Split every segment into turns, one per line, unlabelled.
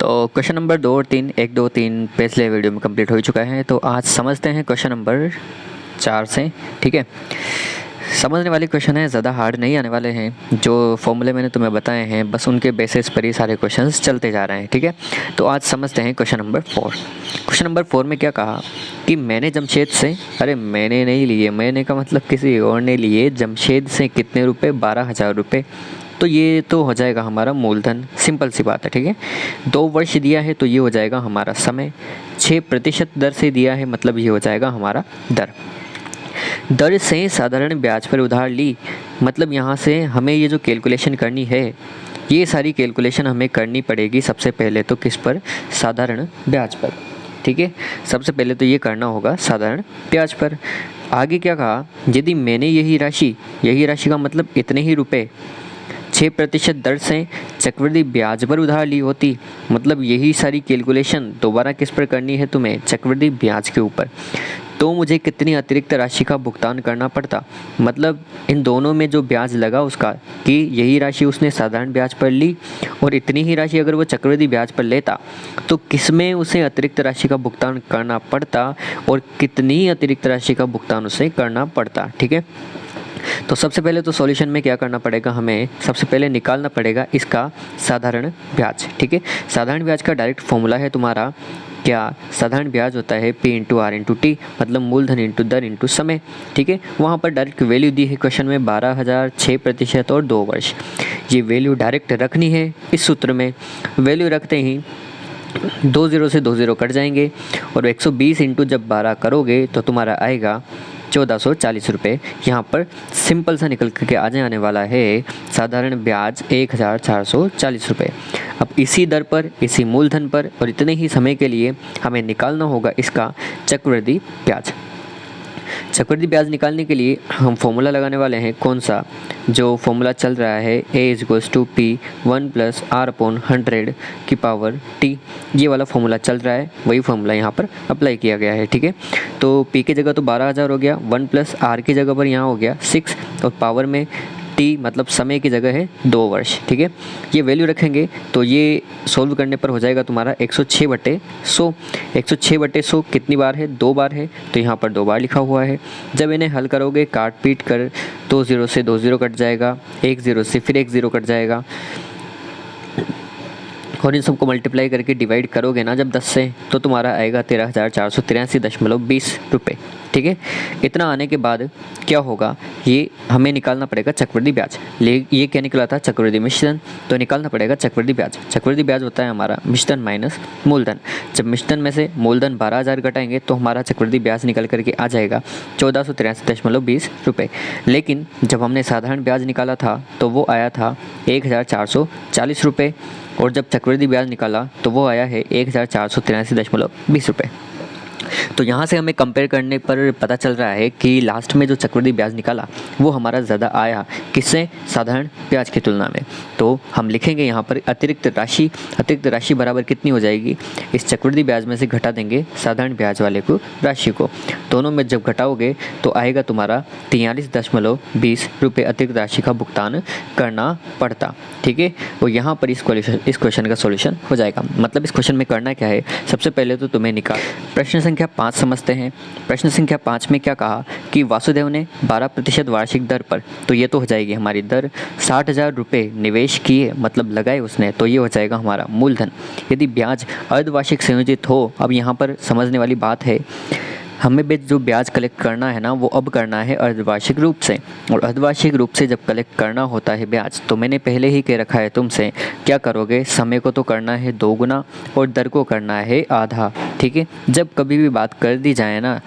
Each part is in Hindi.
तो क्वेश्चन नंबर 2 और 3 1 2 3 पिछले वीडियो में कंप्लीट हो चुका है। तो आज समझते हैं क्वेश्चन नंबर 4 से। ठीक है, समझने वाले क्वेश्चन है, ज़्यादा हार्ड नहीं आने वाले हैं। जो फॉर्मूले मैंने तुम्हें बताए हैं बस उनके बेसिस पर ही सारे क्वेश्चंस चलते जा रहे हैं। ठीक है, तो आज समझते हैं क्वेश्चन नंबर 4। क्वेश्चन नंबर 4 में क्या कहा कि मैंने जमशेद से, अरे मैंने नहीं लिए, मैंने का मतलब किसी और ने लिए, जमशेद से कितने रुपए, 12,000 रुपये। तो ये तो हो जाएगा हमारा मूलधन, सिंपल सी बात है। ठीक है, 2 वर्ष दिया है तो ये हो जाएगा हमारा समय, 6% दर से दिया है मतलब ये हो जाएगा हमारा दर से साधारण ब्याज पर उधार ली। मतलब यहाँ से हमें ये जो कैलकुलेशन करनी है, ये सारी कैलकुलेशन हमें करनी पड़ेगी सबसे पहले तो किस पर, साधारण ब्याज पर। ठीक है, सबसे पहले तो ये करना होगा साधारण ब्याज पर। आगे क्या कहा, यदि मैंने यही राशि का मतलब इतने ही रुपए 6% दर से चक्रवृद्धि ब्याज पर उधार ली होती, मतलब यही सारी कैलकुलेशन दोबारा किस पर करनी है तुम्हें, चक्रवृद्धि ब्याज के ऊपर, तो मुझे कितनी अतिरिक्त राशि का भुगतान करना पड़ता। मतलब इन दोनों में जो ब्याज लगा उसका, कि यही राशि उसने साधारण ब्याज पर ली और इतनी ही राशि अगर वो चक्रवृद्धि ब्याज पर लेता तो किसमें उसे अतिरिक्त राशि का भुगतान करना पड़ता और कितनी अतिरिक्त राशि का भुगतान उसे करना पड़ता। ठीक है, तो सबसे पहले तो सॉल्यूशन में क्या करना पड़ेगा, हमें सबसे पहले निकालना पड़ेगा इसका साधारण ब्याज। ठीक है, साधारण ब्याज का डायरेक्ट फॉर्मूला है तुम्हारा क्या, साधारण ब्याज होता है P into R into T, मतलब मूलधन इंटू दर इंटू समय। ठीक है, वहाँ पर डायरेक्ट वैल्यू दी है क्वेश्चन में 12,000, 6% और 2 वर्ष। ये वैल्यू डायरेक्ट रखनी है इस सूत्र में। वैल्यू रखते ही 2 0 से 2 0 कट जाएंगे और 120 इंटू जब 12 करोगे तो तुम्हारा आएगा 1440 रुपये। यहाँ पर सिंपल सा निकल के आ जाने वाला है साधारण ब्याज 1440 रुपये। अब इसी दर पर, इसी मूलधन पर और इतने ही समय के लिए हमें निकालना होगा इसका चक्रवृद्धि ब्याज। चक्रवृद्धि ब्याज निकालने के लिए हम फॉर्मूला लगाने वाले हैं, कौन सा, जो फॉर्मूला चल रहा है A=P 1 + R/100 की पावर T, ये वाला फॉर्मूला चल रहा है, वही फॉर्मूला यहाँ पर अप्लाई किया गया है। ठीक है, तो P की जगह तो 12,000 हो गया, 1 + R की जगह पर यहाँ हो गया 6 और पावर में T मतलब समय की जगह है 2 वर्ष। ठीक है, ये वैल्यू रखेंगे तो ये सॉल्व करने पर हो जाएगा तुम्हारा 106/100। 106/100 कितनी बार है, 2 बार है, तो यहाँ पर 2 बार लिखा हुआ है। जब इन्हें हल करोगे काट पीट कर 2 0 से 2 0 कट जाएगा, 1 0 से फिर 1 0 कट जाएगा और इन सबको मल्टीप्लाई करके डिवाइड करोगे ना जब 10 से, तो तुम्हारा आएगा 13,483.20 रुपये। ठीक है, इतना आने के बाद क्या होगा, ये हमें निकालना पड़ेगा चक्रवृद्धि ब्याज। ये क्या निकला था, चक्रवृद्धि मिश्रण, तो निकालना पड़ेगा चक्रवृद्धि ब्याज। चक्रवृद्धि ब्याज होता है हमारा मिश्रण माइनस मूलधन। जब मिश्रण में से मूलधन 12,000 घटाएंगे तो हमारा चक्रवृद्धि ब्याज निकल करके आ जाएगा 1483.20 रुपये। लेकिन जब हमने साधारण ब्याज निकाला था तो वो आया था 1440 रुपये और जब चक्रवृद्धि ब्याज निकाला तो वो आया है 1483.20 रुपये। तो यहाँ से हमें कंपेयर करने पर पता चल रहा है कि लास्ट में जो चक्रवृद्धि ब्याज निकाला वो हमारा ज़्यादा आया, किससे, साधारण ब्याज की तुलना में। तो हम लिखेंगे यहाँ पर अतिरिक्त राशि बराबर कितनी हो जाएगी, इस चक्रवृद्धि ब्याज में से घटा देंगे साधारण ब्याज वाले को राशि को, दोनों में जब घटाओगे तो आएगा तुम्हारा 43.20 रुपये अतिरिक्त राशि का भुगतान करना पड़ता। ठीक है, वो यहाँ पर इस क्वेश्चन का सॉल्यूशन हो जाएगा। मतलब इस क्वेश्चन में करना क्या है, सबसे पहले तो तुम्हें प्रश्न संख्या 5 समझते हैं। प्रश्न संख्या 5 में क्या कहा कि वासुदेव ने 12% वार्षिक दर पर, तो ये तो हो जाएगी हमारी दर, 60,000 रुपये निवेश किए, मतलब लगाए उसने, तो ये हो जाएगा हमारा मूलधन। यदि ब्याज अर्धवार्षिक संयोजित हो, अब यहाँ पर समझने वाली बात है, हमें जो ब्याज कलेक्ट करना है ना वो अब करना है अर्धवार्षिक रूप से, और अर्धवार्षिक रूप से जब कलेक्ट करना होता है ब्याज तो मैंने पहले ही कह रखा है तुमसे, क्या करोगे, समय को तो करना है 2 गुना और दर को करना है आधा। ठीक है, जब कभी भी बात कर दी जाए ना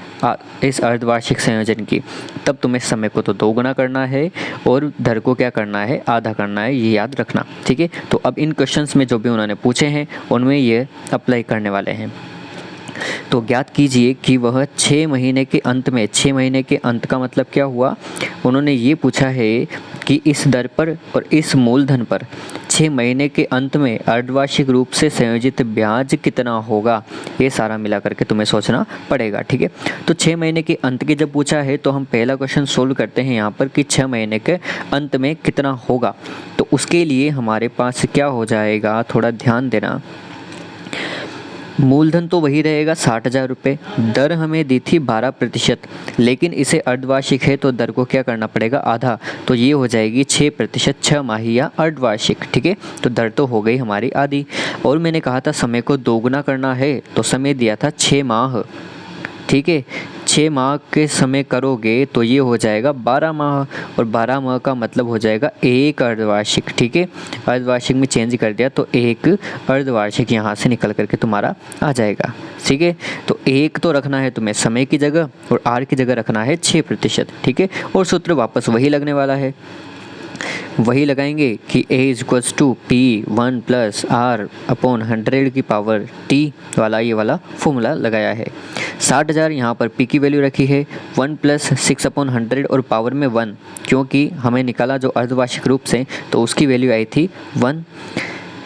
इस अर्धवार्षिक संयोजन की, तब तुम्हें समय को तो 2 गुना करना है और दर को क्या करना है, आधा करना है, ये याद रखना। ठीक है, तो अब इन क्वेश्चंस में जो भी उन्होंने पूछे हैं उनमें ये अप्लाई करने वाले हैं। तो ज्ञात कीजिए कि वह 6 महीने के अंत में, 6 महीने के अंत का मतलब क्या हुआ, उन्होंने ये पूछा है कि इस दर पर और इस मूलधन पर 6 महीने के अंत में अर्धवार्षिक रूप से संयोजित ब्याज कितना होगा, ये सारा मिला करके तुम्हें सोचना पड़ेगा। ठीक है, तो 6 महीने के अंत के जब पूछा है तो हम पहला क्वेश्चन सोल्व करते हैं यहाँ पर कि 6 महीने के अंत में कितना होगा। तो उसके लिए हमारे पास क्या हो जाएगा, थोड़ा ध्यान देना, मूलधन तो वही रहेगा 60,000 रुपये, दर हमें दी थी 12%, लेकिन इसे अर्धवार्षिक है तो दर को क्या करना पड़ेगा, आधा, तो ये हो जाएगी 6%, 6 माही या अर्धवार्षिक। ठीक है, तो दर तो हो गई हमारी आधी। और मैंने कहा था समय को दोगुना करना है, तो समय दिया था 6 माह। ठीक है, 6 माह के समय करोगे तो ये हो जाएगा 12 माह, और 12 माह का मतलब हो जाएगा एक अर्धवार्षिक। ठीक है, अर्धवार्षिक में चेंज कर दिया तो एक अर्धवार्षिक यहाँ से निकल करके तुम्हारा आ जाएगा। ठीक है, तो एक तो रखना है तुम्हें समय की जगह और आर की जगह रखना है 6%। ठीक है, और सूत्र वापस वही लगने वाला है, वही लगाएंगे कि a equals to P1 plus R upon 100 की पावर T वाला ये वाला फॉर्मूला लगाया है। 60,000 यहाँ पर P की वैल्यू रखी है 1 प्लस 6 अपॉन 100 और पावर में 1, क्योंकि हमें निकाला जो अर्धवार्षिक रूप से तो उसकी वैल्यू आई थी 1।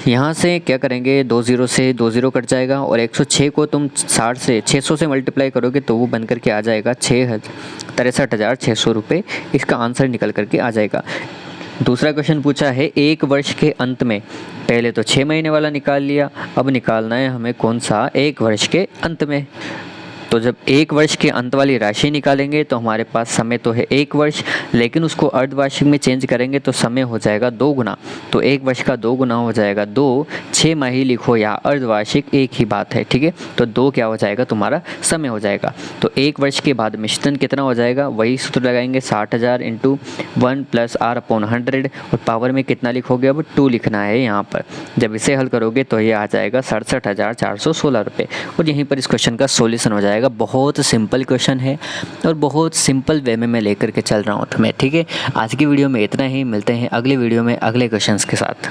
यहाँ से क्या करेंगे, 20 से 20 कट जाएगा और 106 को तुम 60 से 600 से मल्टीप्लाई करोगे तो वो बन करके आ जाएगा 63,600 रुपये। इसका आंसर निकल करके आ जाएगा। दूसरा क्वेश्चन पूछा है, एक वर्ष के अंत में, पहले तो 6 महीने वाला निकाल लिया, अब निकालना है हमें कौन सा, एक वर्ष के अंत में। तो जब एक वर्ष के अंत वाली राशि निकालेंगे तो हमारे पास समय तो है 1 वर्ष, लेकिन उसको अर्धवार्षिक में चेंज करेंगे तो समय हो जाएगा 2 गुना। तो 1 वर्ष का 2 गुना हो जाएगा 2, 6 माही लिखो या अर्धवार्षिक एक ही बात है। ठीक है, तो 2 क्या हो जाएगा तुम्हारा समय हो जाएगा। तो 1 वर्ष के बाद मिश्रण कितना हो जाएगा, वही सूत्र लगाएंगे 60,000 इंटू 1 प्लस R अपॉन 100 और पावर में कितना लिखोगे, अब 2 लिखना है यहाँ पर। जब इसे हल करोगे तो ये आ जाएगा 67,416 रुपये। और यहीं पर इस क्वेश्चन का सोल्यूशन हो जाएगा। बहुत सिंपल क्वेश्चन है और बहुत सिंपल वे में मैं लेकर के चल रहा हूँ तुम्हें। ठीक है, आज की वीडियो में इतना ही, मिलते हैं अगले वीडियो में अगले क्वेश्चंस के साथ।